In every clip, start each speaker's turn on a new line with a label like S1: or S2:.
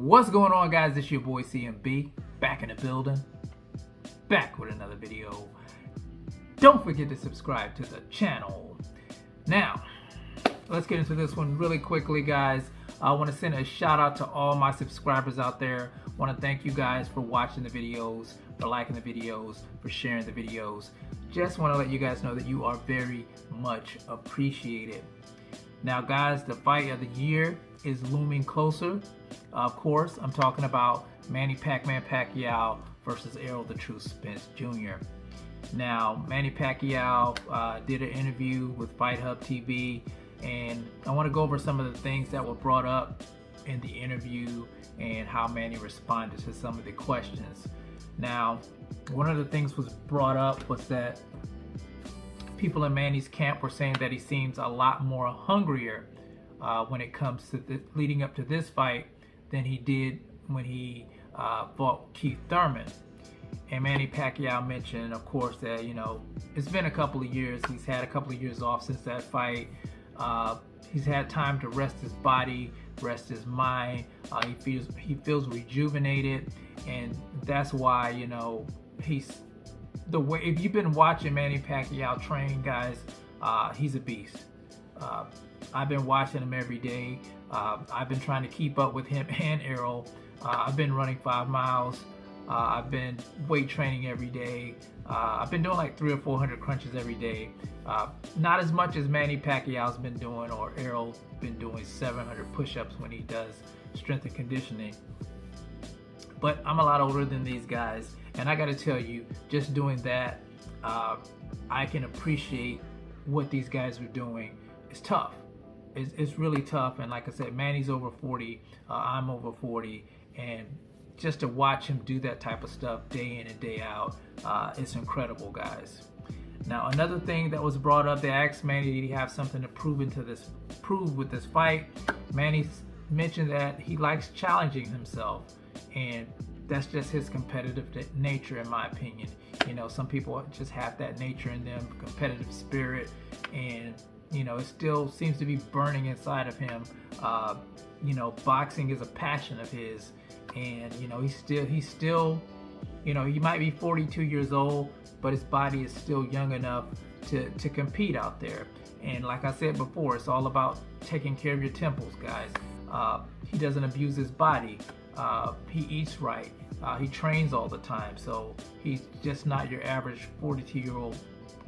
S1: What's going on, guys? It's your boy CMB, back in the building, back with another video. Don't forget to subscribe to the channel. Now, let's get into this one really quickly, guys. I want to send a shout out to all my subscribers out there. I want to thank you guys for watching the videos, for liking the videos, for sharing the videos. Just want to let you guys know that you are very much appreciated. Now, guys, the fight of the year is looming closer. Of course, I'm talking about Manny Pacquiao versus Errol the True Spence Jr. Now, Manny Pacquiao did an interview with Fight Hub TV, and I want to go over some of the things that were brought up in the interview and how Manny responded to some of the questions. Now, one of the things was brought up was that people in Manny's camp were saying that he seems a lot more hungrier when it comes to leading up to this fight than he did when he fought Keith Thurman. And Manny Pacquiao mentioned, of course, that, you know, it's been a couple of years. He's had a couple of years off since that fight. He's had time to rest his body, rest his mind. He feels rejuvenated, and that's why, you know, he's the way. If you've been watching Manny Pacquiao train, guys, he's a beast. I've been watching him every day. I've been trying to keep up with him and Errol. I've been running 5 miles. I've been weight training every day. I've been doing like 300 or 400 crunches every day. Not as much as Manny Pacquiao's been doing, or Errol's been doing 700 push-ups when he does strength and conditioning. But I'm a lot older than these guys, and I got to tell you, just doing that, I can appreciate what these guys are doing. It's tough. It's really tough, and like I said, Manny's over 40, I'm over 40, and just to watch him do that type of stuff day in and day out, it's incredible, guys. Now, another thing that was brought up, they asked Manny, did he have something to prove with this fight? Manny mentioned that he likes challenging himself, and that's just his competitive nature, in my opinion. You know, some people just have that nature in them, competitive spirit, and you know, it still seems to be burning inside of him. You know, boxing is a passion of his, and you know, he's still, you know, he might be 42 years old, but his body is still young enough to compete out there. And like I said before, it's all about taking care of your temples, guys. He doesn't abuse his body. He eats right. He trains all the time, so he's just not your average 42-year-old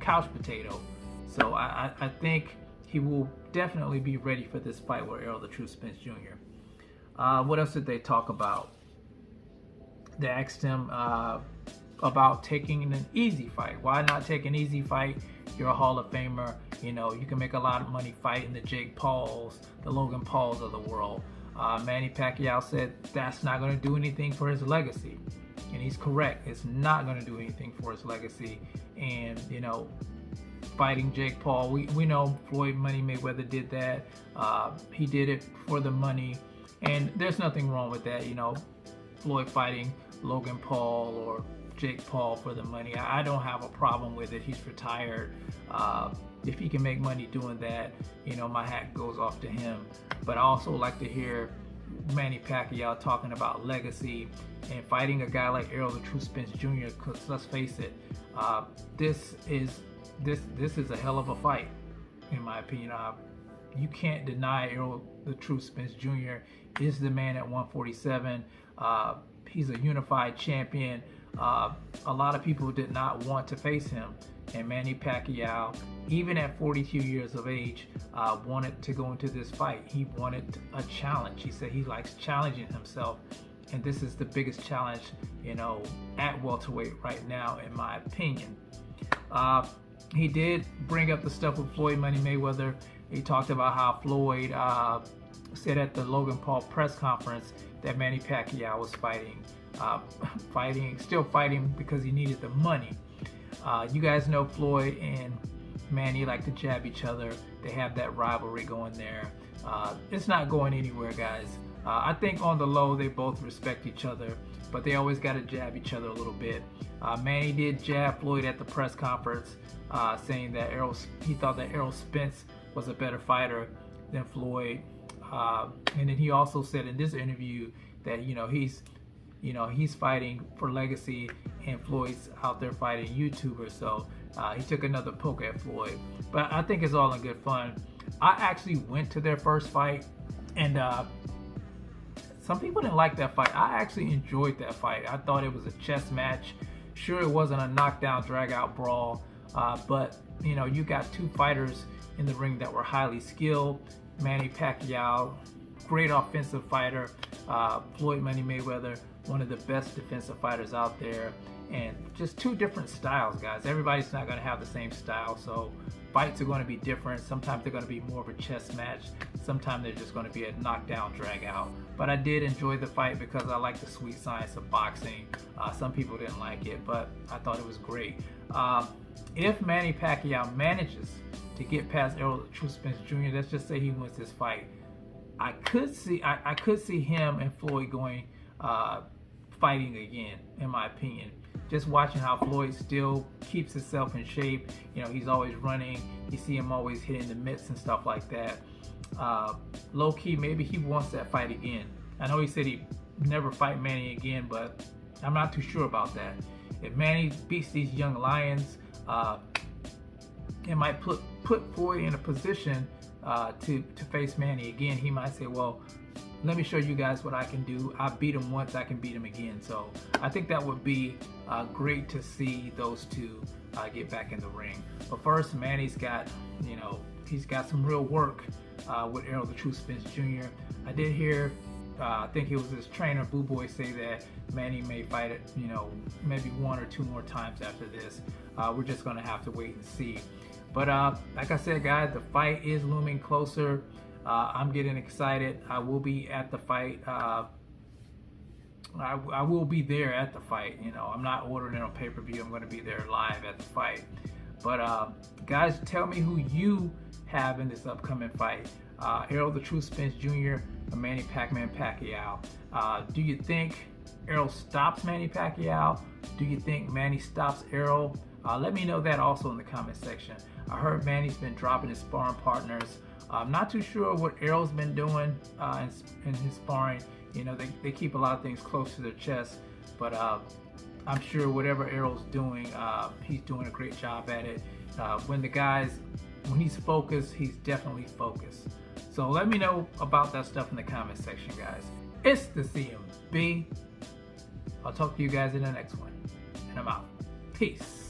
S1: couch potato. So I think he will definitely be ready for this fight with Errol the True Spence Jr. What else did they talk about? They asked him about taking an easy fight. Why not take an easy fight? You're a Hall of Famer. You know, you can make a lot of money fighting the Jake Pauls, the Logan Pauls of the world. Manny Pacquiao said that's not going to do anything for his legacy. And he's correct. It's not going to do anything for his legacy. And, you know, fighting Jake Paul, we know Floyd Money Mayweather did that. He did it for the money, and there's nothing wrong with that. You know, Floyd fighting Logan Paul or Jake Paul for the money, I don't have a problem with it. He's retired. If he can make money doing that, you know, my hat goes off to him. But I also like to hear Manny Pacquiao talking about legacy and fighting a guy like Errol the True Spence Jr. Because let's face it, this is a hell of a fight, in my opinion. You can't deny Errol the True Spence Jr. is the man at 147. He's a unified champion. A lot of people did not want to face him, and Manny Pacquiao, even at 42 years of age, wanted to go into this fight. He wanted a challenge. He said he likes challenging himself, and this is the biggest challenge, you know, at welterweight right now, in my opinion. He did bring up the stuff with Floyd Money Mayweather. He talked about how Floyd said at the Logan Paul press conference that Manny Pacquiao was still fighting because he needed the money. You guys know Floyd and Manny like to jab each other. They have that rivalry going there. It's not going anywhere, guys. I think on the low they both respect each other, but they always got to jab each other a little bit. Manny did jab Floyd at the press conference, saying that he thought that Errol Spence was a better fighter than Floyd. And then he also said in this interview that he's fighting for legacy, and Floyd's out there fighting YouTubers. So he took another poke at Floyd. But I think it's all in good fun. I actually went to their first fight, and some people didn't like that fight. I actually enjoyed that fight. I thought it was a chess match. Sure, it wasn't a knockdown, drag-out brawl, but you got two fighters in the ring that were highly skilled. Manny Pacquiao, great offensive fighter. Floyd Money Mayweather, one of the best defensive fighters out there. And just two different styles, guys. Everybody's not going to have the same style, so fights are going to be different. Sometimes they're going to be more of a chess match. Sometimes they're just going to be a knockdown, drag out. But I did enjoy the fight because I like the sweet science of boxing. Some people didn't like it, but I thought it was great. If Manny Pacquiao manages to get past Errol Spence Jr., let's just say he wins this fight, I could see him and Floyd going fighting again, in my opinion. Just watching how Floyd still keeps himself in shape. He's always running. You see him always hitting the mitts and stuff like that. Low key, maybe he wants that fight again. I know he said he'd never fight Manny again, but I'm not too sure about that. If Manny beats these young lions, it might put Floyd in a position to face Manny again. He might say, well, let me show you guys what I can do. I beat him once, I can beat him again. So I think that would be great to see those two get back in the ring. But first, Manny's got, he's got some real work with Errol the Truth Spence Jr. I did hear, I think it was his trainer, Boo Boy, say that Manny may fight it, maybe one or two more times after this. We're just gonna have to wait and see. But like I said, guys, the fight is looming closer. I'm getting excited. I will be at the fight. I will be there at the fight. I'm not ordering it on pay-per-view. I'm going to be there live at the fight. But guys, tell me who you have in this upcoming fight. Errol the Truth Spence Jr. or Manny Pacquiao. Do you think Errol stops Manny Pacquiao? Do you think Manny stops Errol? Let me know that also in the comment section. I heard Manny's been dropping his sparring partners. I'm not too sure what Errol's been doing in his sparring. They keep a lot of things close to their chest, but I'm sure whatever Errol's doing, he's doing a great job at it. When he's focused, he's definitely focused. So let me know about that stuff in the comment section, guys. It's the CMB. I'll talk to you guys in the next one, and I'm out. Peace.